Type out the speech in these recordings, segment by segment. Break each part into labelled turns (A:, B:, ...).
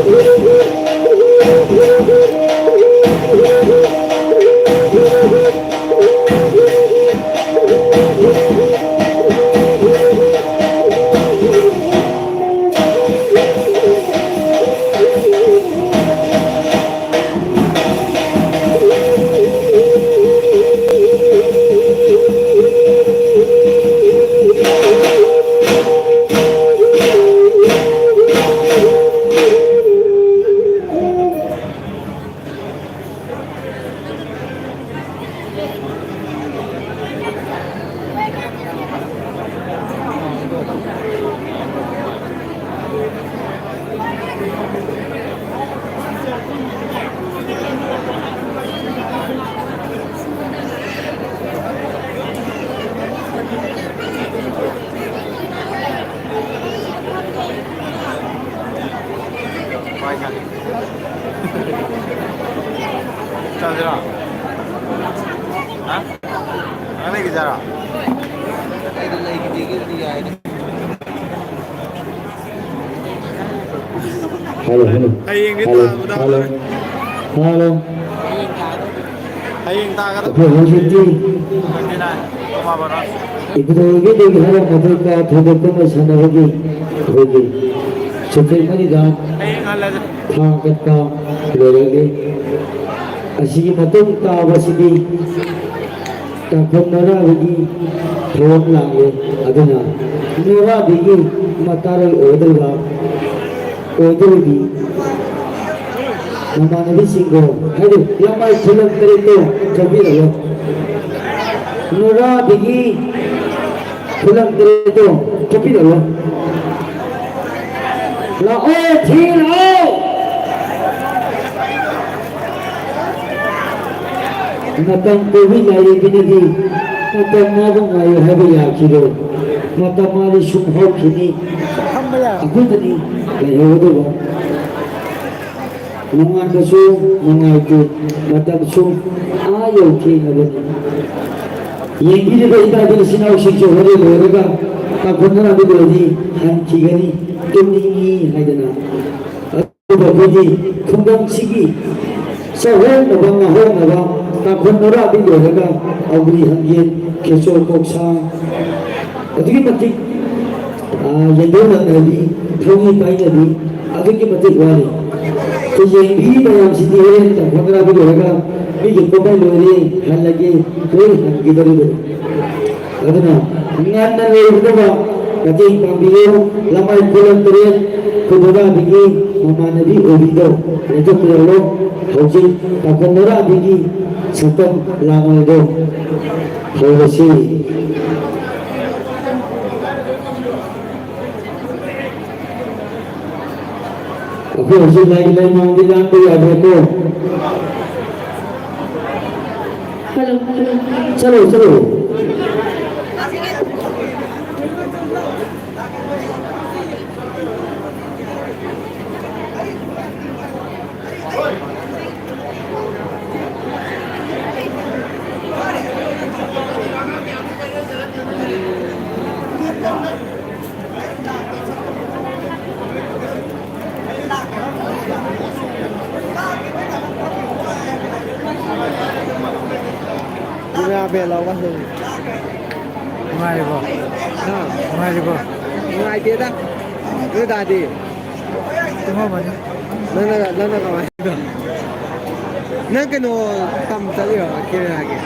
A: Hello, hello. Hello, hello. Hello. 이브도에게 하나 가볼까 도덕금을 사나보기 보기 주택만이다 타겠다 그러게 아시기 마땅 따와시기 따건너라기 도움랑에 아드나 내가 비기 마따를 얻을가 얻을기 나만의 신고 하여튼 양말 불렁거리도 접이라고 노라 비기 불렁거리도 접이라고 라오 티라오 matang Covid lagi binigi matang nabang ayo habaya kilo matang mali sumhaw kini aku tadi layo do ba mga kaso mga ito matang sum ayaw kina ba yang gini ba ita sinaw sikyo hali loraga kapunna na bidodi han kigani tumningi haydana atu ba bidi kundang sigi sa hong na bang hong na bang kapunna bidodi auri hangin keso koksa adugi matik yendona nabi thongi pai nabi adugi matik wale to yengi bayam sidi hele kapunna bidodi mi jikko lori halage koi hangidari do aduna nganna leudaba kati pambiyo lamai kulam tere kuboda bigi mama nabi obido itu kulo hauji kapunna bigi satam langal do hawasi aku harus lagi mau bilang tu ada ko halo chalo chalo về lâu quá rồi ngoài đi bộ ngoài kia đó cứ đài đi đúng không vậy nó ngoài được nó cái nó tầm tới rồi kia là kìa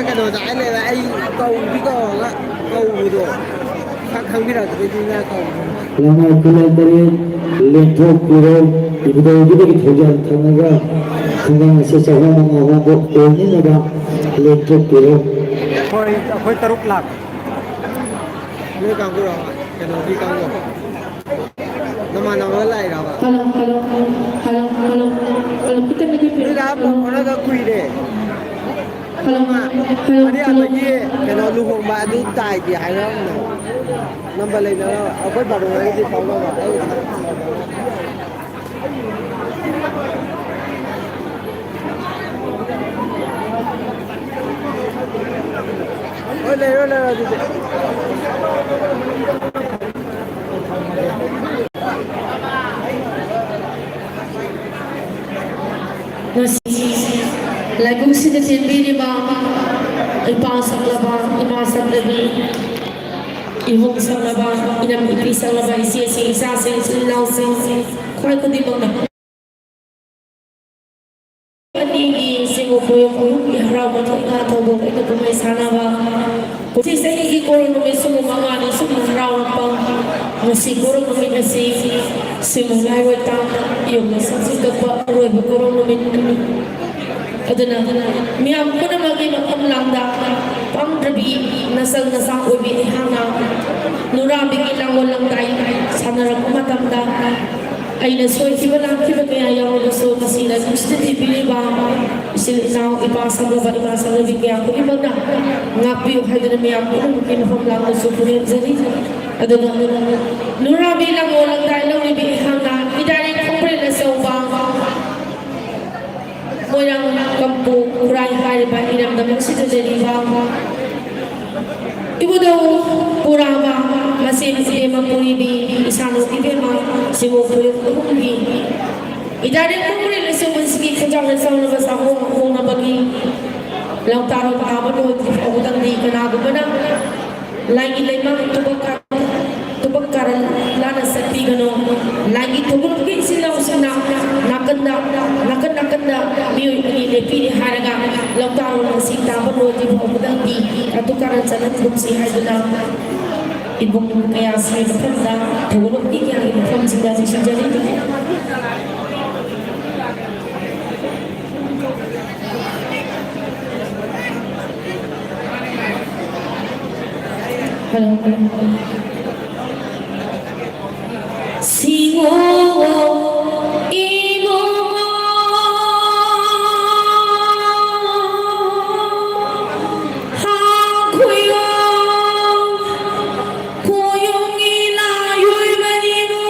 A: cái đồ giải này là anh câu cái con á câu rồi không biết là cái gì nha câu làm hai kilometer lên thuộc kilo ibu dah juga kita jalan tengah tengah sesuatu orang orang ini ada lên thuộc kilo khoi taruk lak ini kamu rồi cái đồ đi kamu rồi nó mà nó lại đâu à kalau kita ini dah orang dah kui deh không ạ, đi ăn cái gì, cái nó lưu hồng ba đi tài thì hay lắm, năm bảy lần nữa, ở bên bờ này thì không đâu mà.
B: Lagong sinasinbili ba ipasang laba, ipasang labi, ihong sang laba, inamipisang laba, isiyasing isasing, sinilawsing, kahit ko di bang na. Panigi, singupuyo ko, iharaw mo ito, ikataw ito kung may sana ba. Kung sa higi ko rin may sumumangani, sumaraw pang masiguro namin na simulay wata, yung nasasigat pa, aroy ba ko rin namin. Adana, miyam ko na mag-imakam da, pang rabi, nasang ubi ni hanga, nurabing ilang walang tayo, sana lang kumatanda, ay nasoy, kiba kaya yung gusto kasi na gusto tibili ba, isang ipasang labi, kaya ako iba na, ngapi yung hagdan na miyam ko, kinafam lang na supunin sa rin, adana, nurabing ilang walang tayo, ubi hanga, idari na kumpre na sa ubang, Moyang kampu kurai hari ba inam damang situ jadi bang. Ibu daw purama masih mapuri di isano ibe ma simu puri kundi. Idari kumpre na sa masigi kajang sa mga basa kung na bagi lang taro pa ako do ako tang di kana ko na lagi lemang tubagkaran lana sa tigano lagi tubog kay sila usana nakanda miyo pili haraga lang taro ng sita pano di mo budang di katukaran sa natlong si Hardula ibong kaya sa nakanda tulog di kaya ibong sila si Shajari Halo. Singo imo hakuyo kuyong ilayo'y manino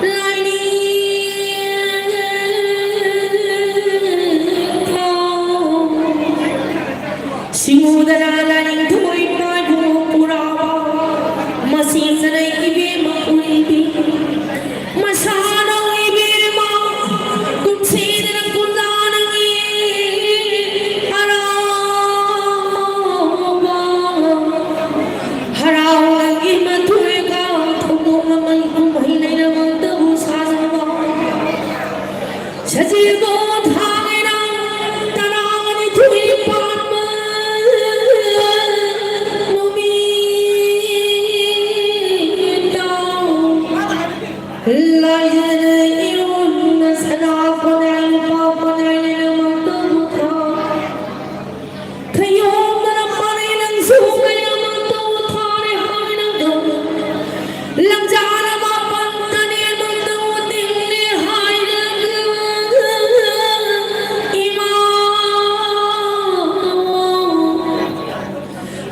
B: lani singo dalalaning tuwing magpupurawa masin sa naibig makuibig masanang ibig mo kung sino ng kundanang haraw ang imatuloy ka tumo naman kung mahinay naman tabo sana ba sa sigot hangin ang tarangan ito'y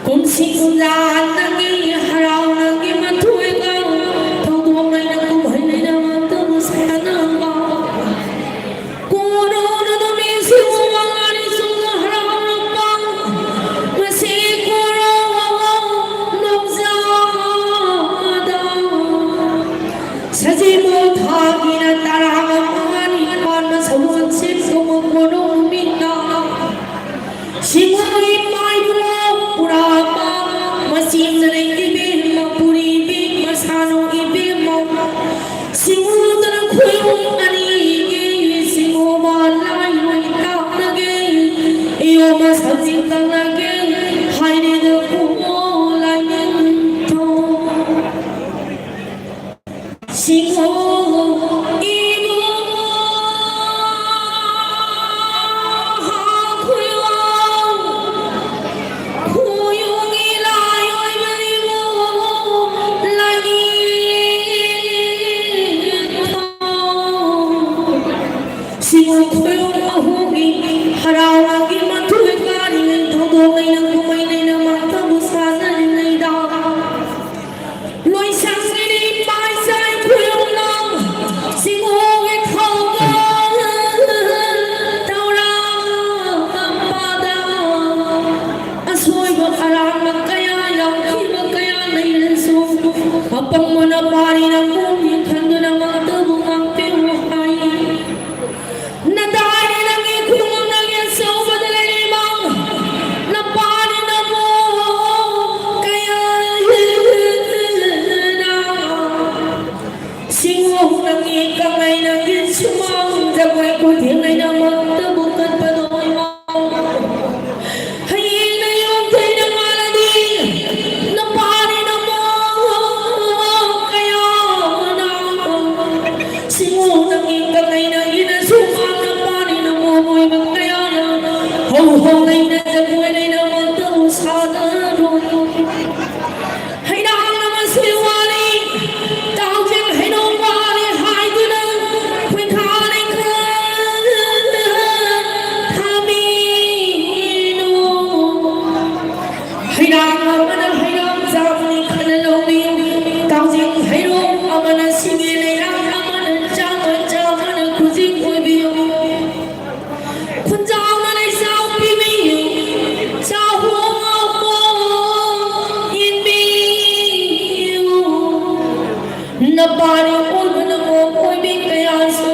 B: kung sikulaan ng iharaw ng imatuwi ka, tawag ay nagkumahay na naman tamo sana nangi kamay nangin sumang Jagway ko tingay na magtabukan pa doon mo Hayin na yung tayo ng maladin Na pari na mo Kaya na Singo nangi kamay nangin sumang Na pari na mo mo'y magkaya na Ho-ho na jagway na magtabukan sa doon Hay nang naman siwali Tao jeng hay nong wali Hai tu nang Khuyên khá ninh Thami nu Hay nang amana hay nang Zamani khana lâu ni Tao jeng hay nong amana Simi lay nang amana Jamana kujing koi biyo Khun jao na nay sao pi mi Sao huong ao mo In mi Na pari ul na mo koi bi kaya so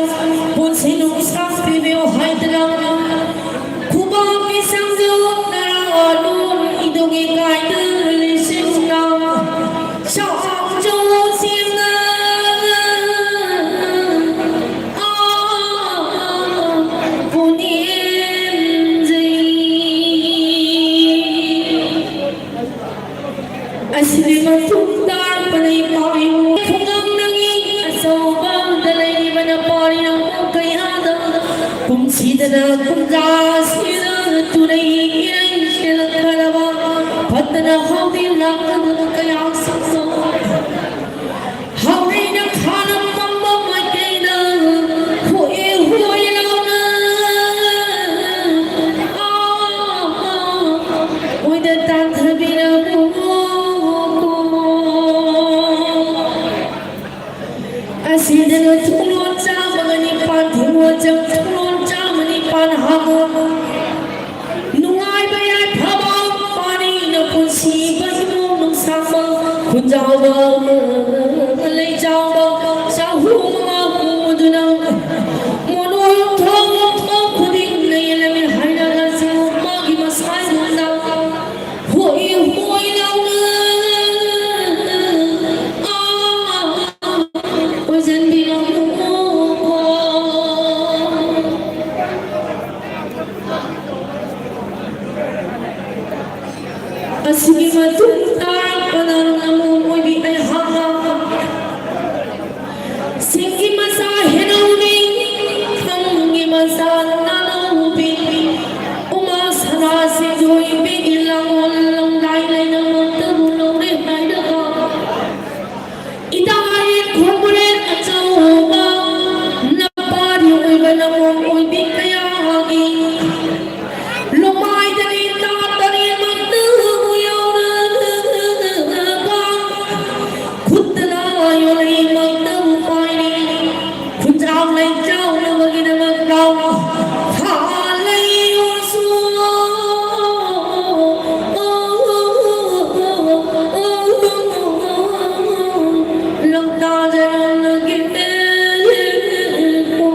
B: Pun sinong sang pi biyo hai talang Kuba mi sang diyo na alun Idong ikay tuloy sing na Sao ang jo sim na Pun im Asli matundar panay payo Kung ang nanging asawang Dalay di ba na pari ng magkayada Kung sida na kung sida Tunay inay sila kalawa Pata na hawin lang na kaya ang sakso Hawin na kanang mamamagay na Huwi lang na Uy datatabi na Asida na tulon sa mga nipan Tulon sa tulon sa mga nipan hamon Nungay bayay pabang Pani na punsi Ba't mo nung sama Kung jaw ba Malay jaw ba Sa mga kumudo ng Mono yung tong Kuding na ilamin Hay na nasa Magimasay mo na Huwi lang na Wajan bilang mo Asli matundar Panarang namumoy di ay hanga Singgi masa hinawing Hangi masa nanawubing Umasara si Joy Bigilang walang laylay na magtabulong Rehay daga Idahayit kumulit at sa ubang Napari yung iba na mo'y di kaya hangin Lumay dali tatari magtahuyaw na Kuta na yun ay magtahupay Kundraw na ikaw na wag na magdaw Halay yung Lang tayo naging ko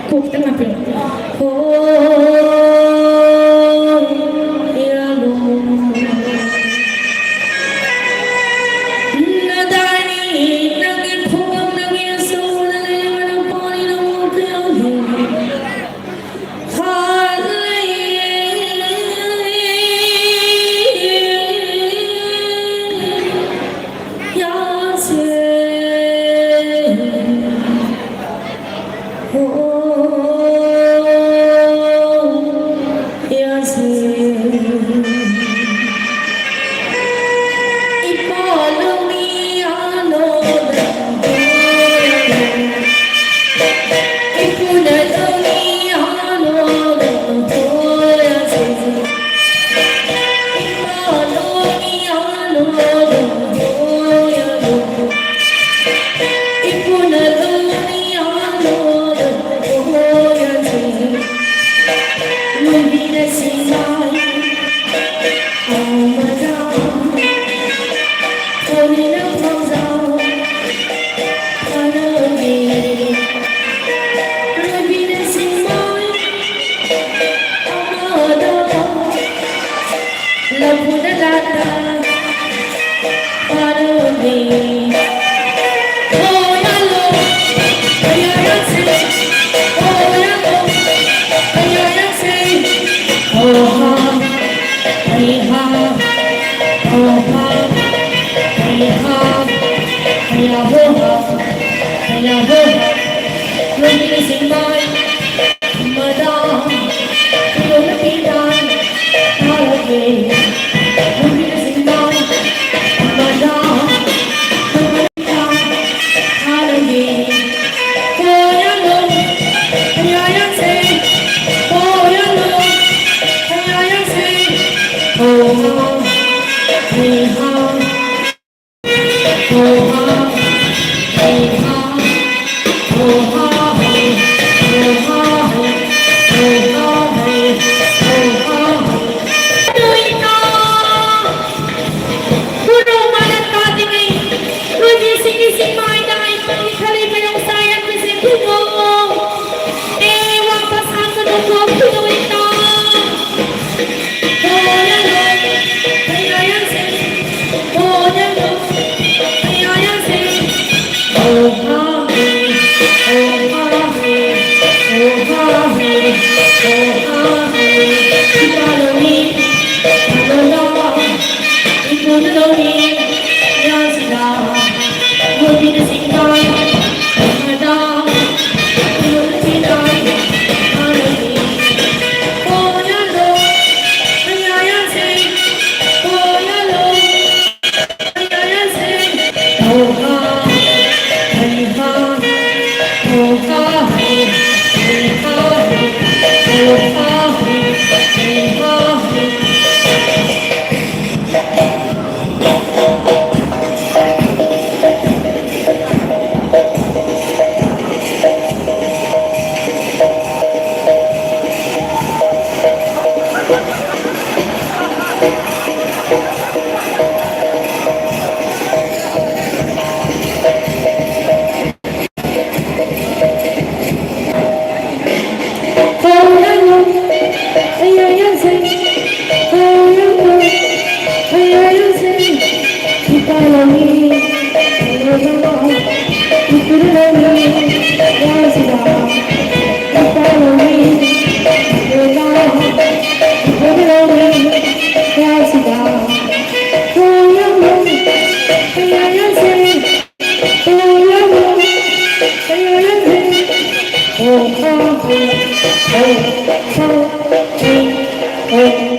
B: Kok tengah
C: Hãy subscribe cho kênh Ghiền Mì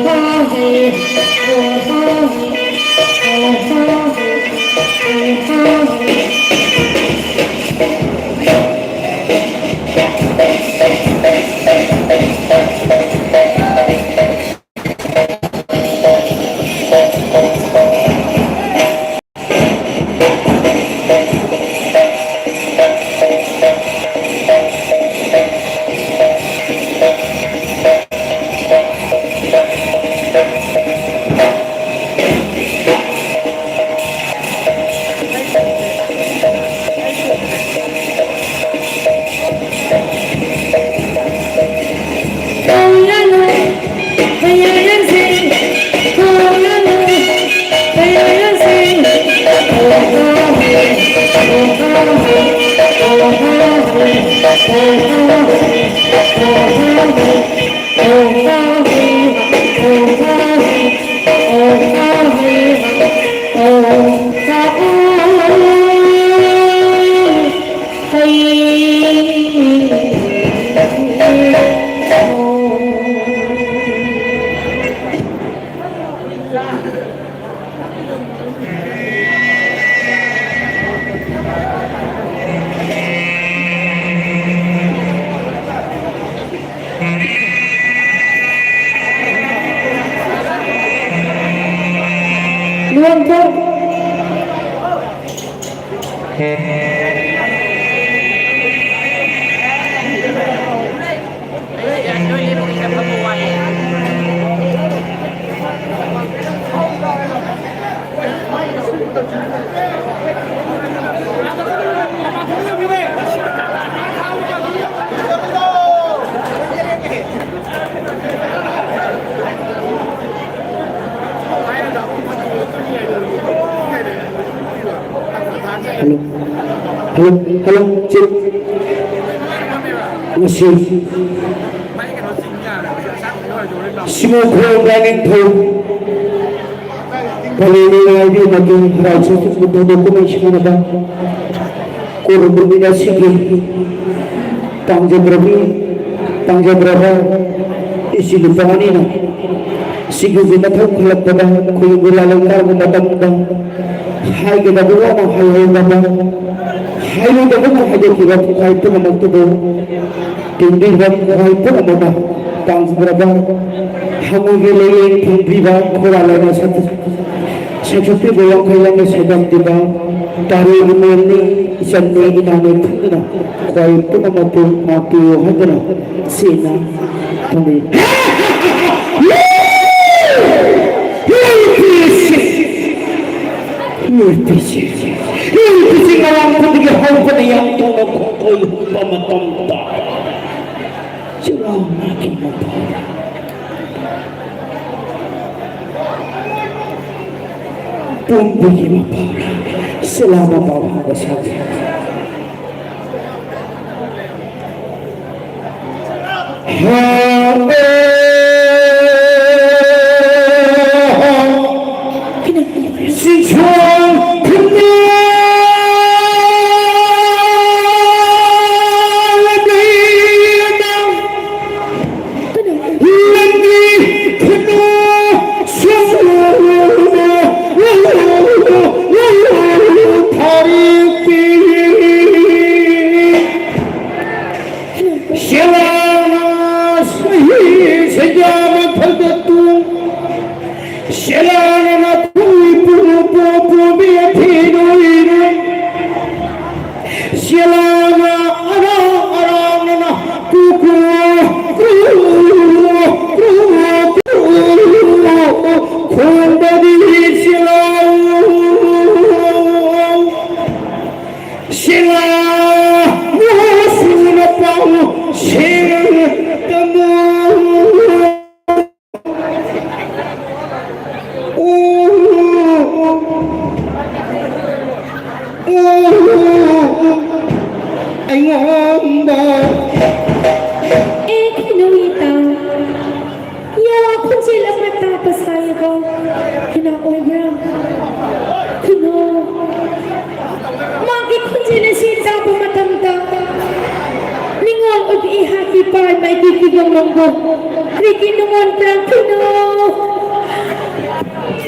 C: Gõ để không bỏ lỡ
A: Hello. Hello. Hello. Chip. Ngasi. Singo ko galing po. Kaliliwag din naging raso sa mundo ko may siya na ba? Kuro bumina sige. Tangjabraha. Isilupahan nina. Sige binatang kulap na ba? Kuyong gulalang tao matang-matang. Hai kita buat mau hai nama, hai lu dah bukan hai kita hai pun nama tu dah, tinggi hai pun nama dah, tang seberapa, hamu gile tinggi bah, kurang lagi satu, sesuatu bolong kaya ni sedang tiba, tarik ini isan ni ina ni tu dah, hai pun nama tu mati hai tu dah, sina, tadi. Nurtisi ngalang ko digahaw ko na yung tulog ko ko'y pamatanda. Sila ang aking mapara. Pumbili mapara. Sila mapara sa akin.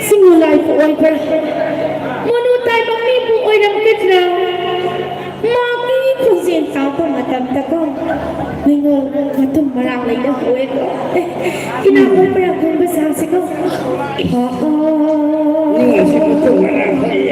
A: Simulai po ay per. Manutay bang may po ay ng kitna. Makikonsenta ko matamta ko. Ngayon, matong marangay na po ay ko. Kinakong para kong basasi ko.
C: Ngayon, sa matong marangay.